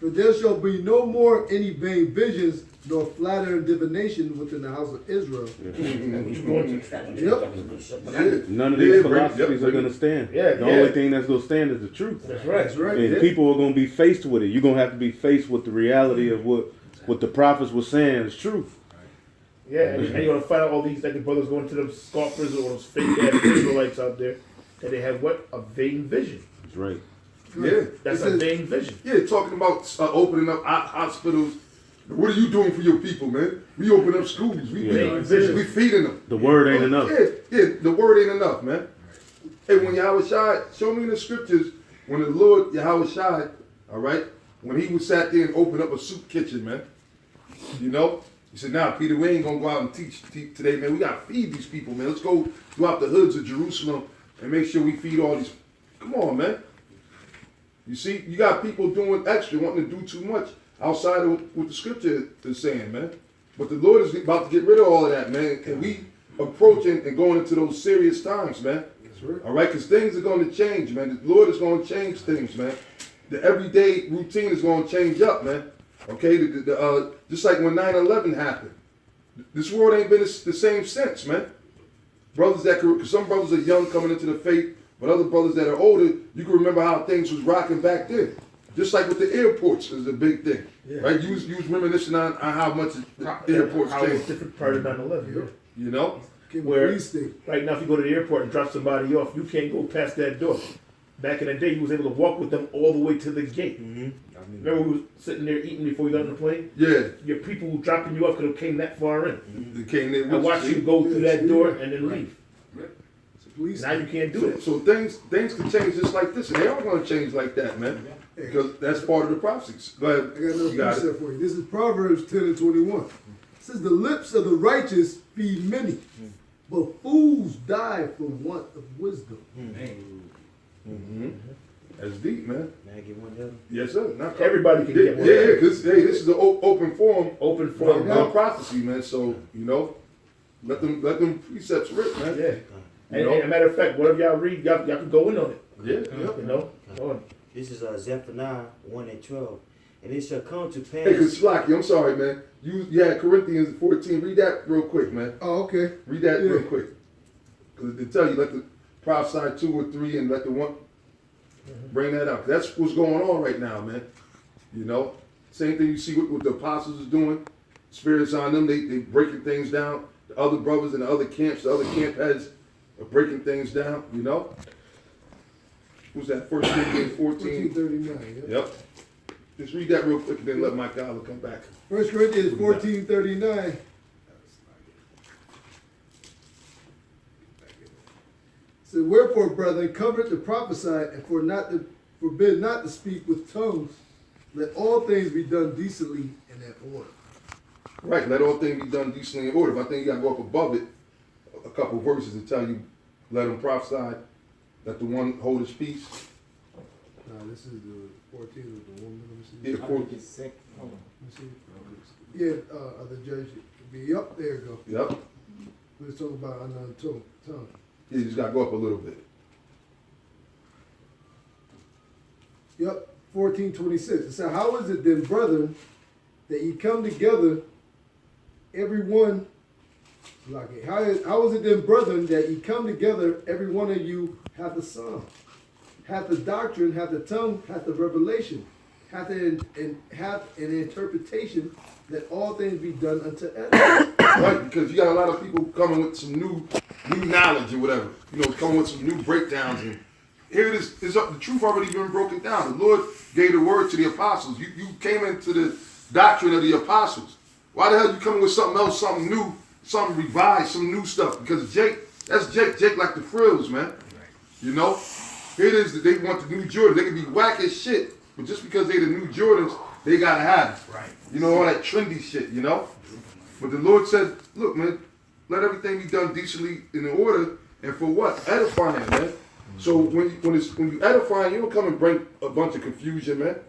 For there shall be no more any vain visions, nor flattering divination within the house of Israel. Yep. None of these philosophies are going to stand. Yeah, the only thing that's going to stand is the truth. That's right. That's right. And people are going to be faced with it. You're going to have to be faced with the reality of what the prophets were saying is truth. Yeah, and you're going to find out all these, like the brothers going to them scoffers or those fake ass Israelites out there, that they have what? A vain vision. That's right. Yeah. That's a vain vision. Yeah, talking about opening up hospitals. What are you doing for your people, man? We open up schools. We feeding them. The word ain't enough. Yeah, the word ain't enough, man. Hey, when Yahweh Shai, show me in the scriptures, when the Lord Yahweh Shai, all right, when he was sat there and opened up a soup kitchen, man, you know, he said, nah, Peter, we ain't going to go out and teach today, man. We got to feed these people, man. Let's go throughout the hoods of Jerusalem and make sure we feed all these. Come on, man. You see, you got people doing extra, wanting to do too much outside of what the scripture is saying, man. But the Lord is about to get rid of all of that, man. And we approaching and going into those serious times, man. That's right. All right, because things are going to change, man. The Lord is going to change things, man. The everyday routine is going to change up, man. Okay, just like when 9/11 happened. This world ain't been the same since, man. Brothers because some brothers are young coming into the faith, but other brothers that are older, you can remember how things was rocking back then. Just like with the airports is a big thing, right? You was reminiscing on how much the airports changed. How it's different part of 9/11, You know? Where right now if you go to the airport and drop somebody off, you can't go past that door. Back in the day, you was able to walk with them all the way to the gate. Mm-hmm. Remember we was sitting there eating before you got on the plane? Yeah. Your people who dropping you off could have came that far in. Mm-hmm. They came there. I watched you go through that door and then leave. Right. Now you can't do it. So things can change just like this, and they are going to change like that, man. Because that's part of the prophecies. Go ahead. I got another precept for you. This is Proverbs 10 and 21. It says, the lips of the righteous feed many, but fools die for want of wisdom. Mm-hmm. That's deep, man. May I get one of them? Yes, sir. Not everybody can get one. Yeah, because this is an open forum. Open forum. Prophecy, man. So, you know, let them precepts rip, man. Yeah. And a matter of fact, whatever y'all read, y'all can go in on it. Yeah. You know? This is Zephaniah 1 and 12. And it shall come to pass. Hey, because Slocky, I'm sorry, man. You had Corinthians 14. Read that real quick, man. Oh, okay. Read that real quick. Because they tell you, let the prophesy 2 or 3 and let the one bring that up. That's what's going on right now, man. You know? Same thing you see what the apostles is doing. Spirits on them. They breaking things down. The other brothers in the other camps, the other camp heads are breaking things down, you know? Who's that? 1 Corinthians 14. 14:39. Yep. Just read that real quick and then let Mike Dollar come back. 1 Corinthians 14:39. So wherefore, brethren, covet to prophesy, and forbid not to speak with tongues. Let all things be done decently and in order. Right, let all things be done decently in order. But I think you got to go up above it, a couple of verses to tell you, let them prophesy, let the one hold his peace. This is the 14th of the woman. Let me see. Yeah, 14. Hold on. Let me see. Yeah, the judge be up there. Go. Yep. We're talking about unknown tongue. Yeah, you just got to go up a little bit. Yep. 14:26. It said, how is it then, brethren, that ye come together, every one, like how is it then, brethren, that ye come together, every one of you hath a psalm, hath the doctrine, hath the tongue, hath the revelation, hath an interpretation, let all things be done unto edifying. Right, because you got a lot of people coming with some new knowledge or whatever. You know, coming with some new breakdowns. And here it is, the truth already been broken down. The Lord gave the word to the apostles. You came into the doctrine of the apostles. Why the hell you coming with something else, something new, something revised, some new stuff? Because that's Jake like the frills, man. Right. You know? Here it is that they want the new Jordan. They can be whack as shit, but just because they the new Jordans, they gotta have it. Right. You know, all that trendy shit, you know? But the Lord said, look, man, let everything be done decently in order, and for what? Edifying, man. So when you edifying, you don't come and bring a bunch of confusion, man.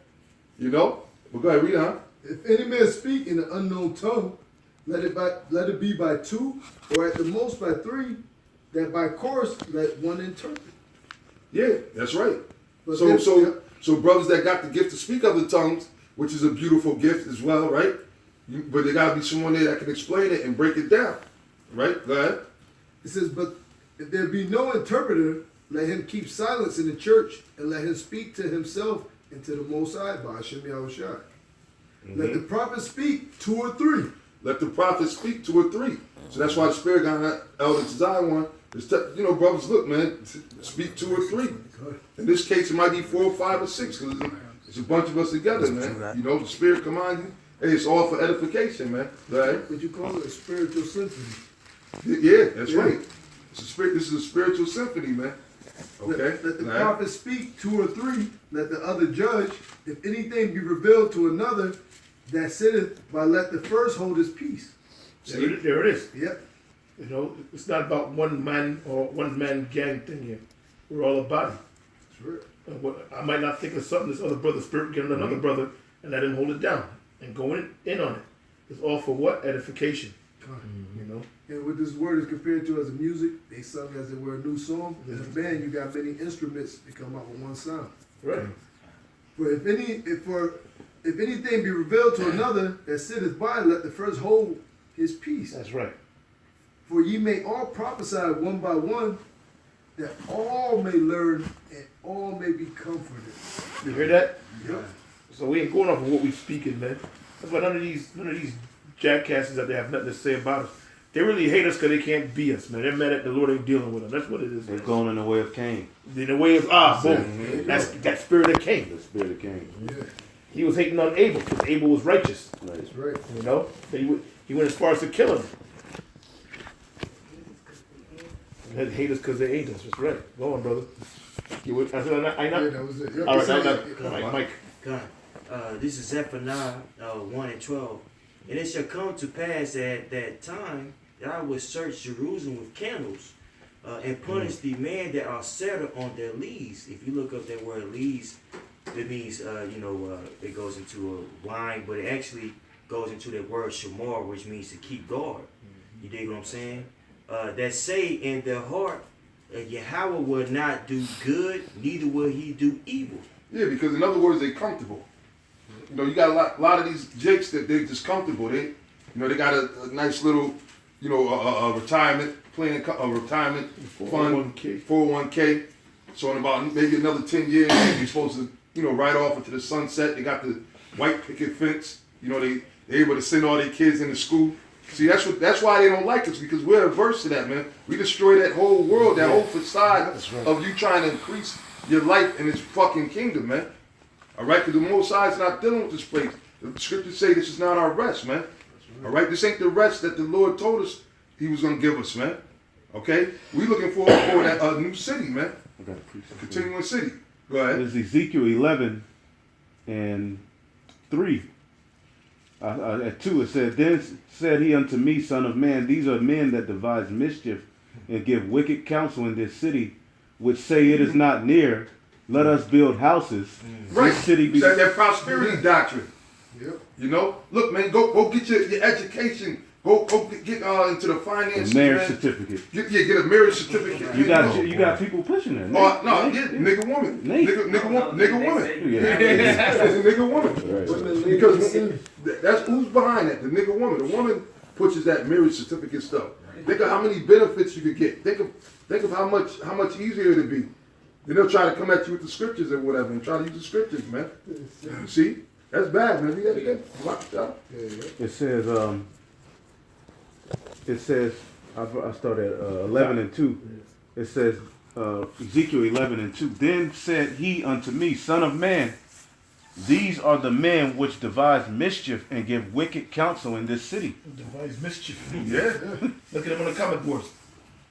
You know? But go ahead, read on. If any man speak in an unknown tongue, let it be by 2, or at the most by 3, that by course let one interpret. Yeah, that's right. But So brothers that got the gift to speak other tongues, which is a beautiful gift as well, right? But there gotta be someone there that can explain it and break it down, right? Go ahead. It says, but if there be no interpreter, let him keep silence in the church and let him speak to himself and to the Most High by Hashem Yahushua. Let the prophet speak 2 or 3. Let the prophet speak 2 or 3. So that's why the Spirit got that Elder Zion. Brothers, look, man, speak 2 or 3. In this case, it might be 4 or 5 or 6 because it's a bunch of us together, man. The Spirit come on you. Hey, it's all for edification, man. Right? What you call it, a spiritual symphony. Yeah, that's right. This is a spiritual symphony, man. Okay. Let the prophet speak 2 or 3. Let the other judge. If anything be revealed to another that sitteth, by let the first hold his peace. There it is. Yep. It's not about one man or one man gang thing here. We're all a body. That's right. I might not think of something this other brother spirit getting another brother and let him hold it down and going in on it. It's all for what? Edification. And what this word is compared to as a music, they sung as it were a new song. In a band, you got many instruments that come out with one sound. Right. For if anything be revealed to another that sitteth by, let the first hold his peace. That's right. For ye may all prophesy one by one, that all may learn and all may be comforted. You hear that? Yep. So we ain't going off of what we speaking, man. That's why none of these jackasses that they have nothing to say about us. They really hate us because they can't be us, man. They're mad at the Lord ain't dealing with them. That's what it is. They're going in the way of Cain. In the way of boom. That's that spirit of Cain. The spirit of Cain. Yeah. He was hating on Abel because Abel was righteous. That's right. He went as far as to kill him. They hate us because they hate us. That's right. Go on, brother. You would, I know. Yeah, that was it. Yep. All right, Mike. God. This is Zephaniah 1 and 12. And it shall come to pass at that time that I will search Jerusalem with candles and punish the men that are settled on their lees. If you look up that word lees, it means, it goes into a line, but it actually goes into that word shamar, which means to keep guard. You dig what I'm saying? That say in their heart, Yahweh will not do good, neither will he do evil. Yeah, because in other words, they're comfortable. You got a lot of these jakes that they're just comfortable. They got a nice little, a retirement plan, a retirement fund, 401k. So in about maybe another 10 years, you're supposed to, ride off into the sunset. They got the white picket fence. They're able to send all their kids into school. See, that's why they don't like us, because we're averse to that, man. We destroy that whole world, that whole facade of you trying to increase your life in this fucking kingdom, man. All right, because the Most High is not dealing with this place. The scriptures say this is not our rest, man. All right, this ain't the rest that the Lord told us He was going to give us, man. Okay, we looking for that new city, man. Continuing city. Go ahead. It's Ezekiel 11 and 3. At 2 it said, Then said he unto me, Son of man, these are men that devise mischief and give wicked counsel in this city, which say it is not near. Let us build houses. Right. This city be that prosperity doctrine. Yep. Look, man, go get your education. Go get into the finances. Marriage certificate. Get a marriage certificate. You got people pushing that. Nigga woman. Nigga woman. Nigga woman. Right. Because that's who's behind that. The nigga woman. The woman pushes that marriage certificate stuff. Think of how many benefits you could get. Think of how much easier it'd be. Then they'll try to come at you with the scriptures or whatever and try to use the scriptures, man. See? That's bad, man. Watch out. It says, I started at 11 and 2. It says, Ezekiel 11 and 2. Then said he unto me, Son of man, these are the men which devise mischief and give wicked counsel in this city. Devise mischief. Yeah. Look at them on the comment boards.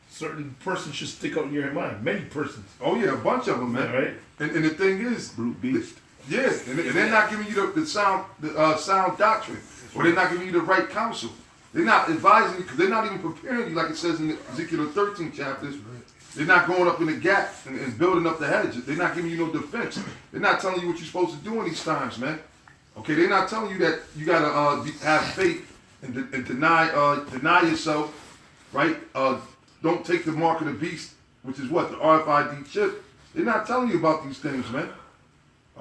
Certain persons should stick out in your mind. Many persons. Oh yeah, a bunch of them, man. Yeah, right. And the thing is, Brute beast. yeah, and they're not giving you the sound doctrine, or they're not giving you the right counsel. They're not advising you because they're not even preparing you, like it says in Ezekiel 13 chapters. They're not going up in the gap and building up the hedge. They're not giving you no defense. They're not telling you what you're supposed to do in these times, man. Okay, they're not telling you that you gotta have faith and deny yourself, right? Don't take the mark of the beast, which is what? The RFID chip. They're not telling you about these things, man.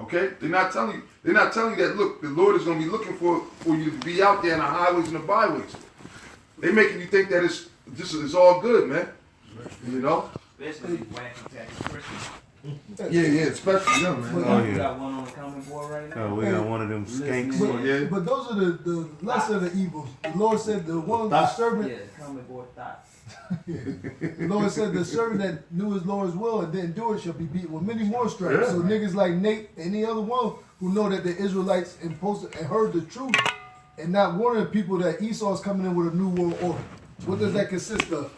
Okay, they're not telling you. They're not telling you that. Look, the Lord is going to be looking for you to be out there in the highways and the byways. They're making you think that it's all good, man. You know. Especially wacky tacky Christmas. Yeah, especially them, man. Oh, We yeah. got one on the common board right now. Oh, we got one of them skanks. But, Yeah. but those are the lesser of the evils. The Lord said the one, the servant, Yeah, common board thoughts. the Lord said the servant that knew his Lord's will and didn't do it shall be beaten with many more stripes. Yeah. So niggas like Nate, any other one who know that the Israelites imposed and heard the truth and not warning people that Esau's coming in with a new world order. What does that consist of?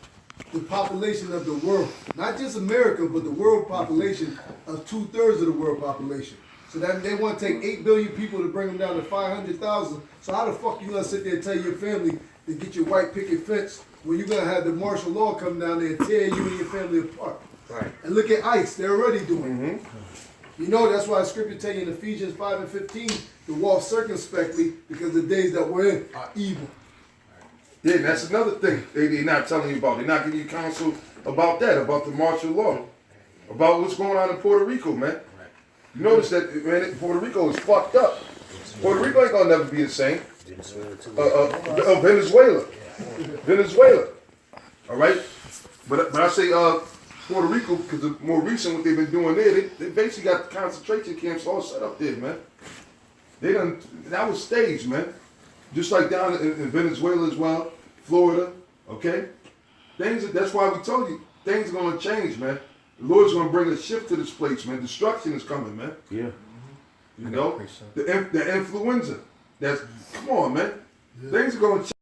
The population of the world, not just America, but the world population of 2/3 of the world population. So that they want to take 8 billion people to bring them down to 500,000. So how the fuck you gonna sit there and tell your family to get your white picket fence when you gonna have the martial law come down there and tear you and your family apart? Right. And look at ICE, they're already doing it. You know, that's why Scripture tell you in Ephesians 5 and 15 to walk circumspectly because the days that we're in are evil. Yeah, and that's another thing they're not telling you about. They're not giving you counsel about that, about the martial law, about what's going on in Puerto Rico, man. You notice that, man, Puerto Rico is fucked up. Puerto Rico ain't gonna never be the same. Venezuela. Venezuela. All right? But I say Puerto Rico, because the more recent what they've been doing there, they basically got concentration camps all set up there, man. That was staged, man. Just like down in Venezuela as well, Florida, okay? That's why we told you, things are going to change, man. The Lord's going to bring a shift to this place, man. Destruction is coming, man. Yeah. You know? The influenza. Come on, man. Things are going to change.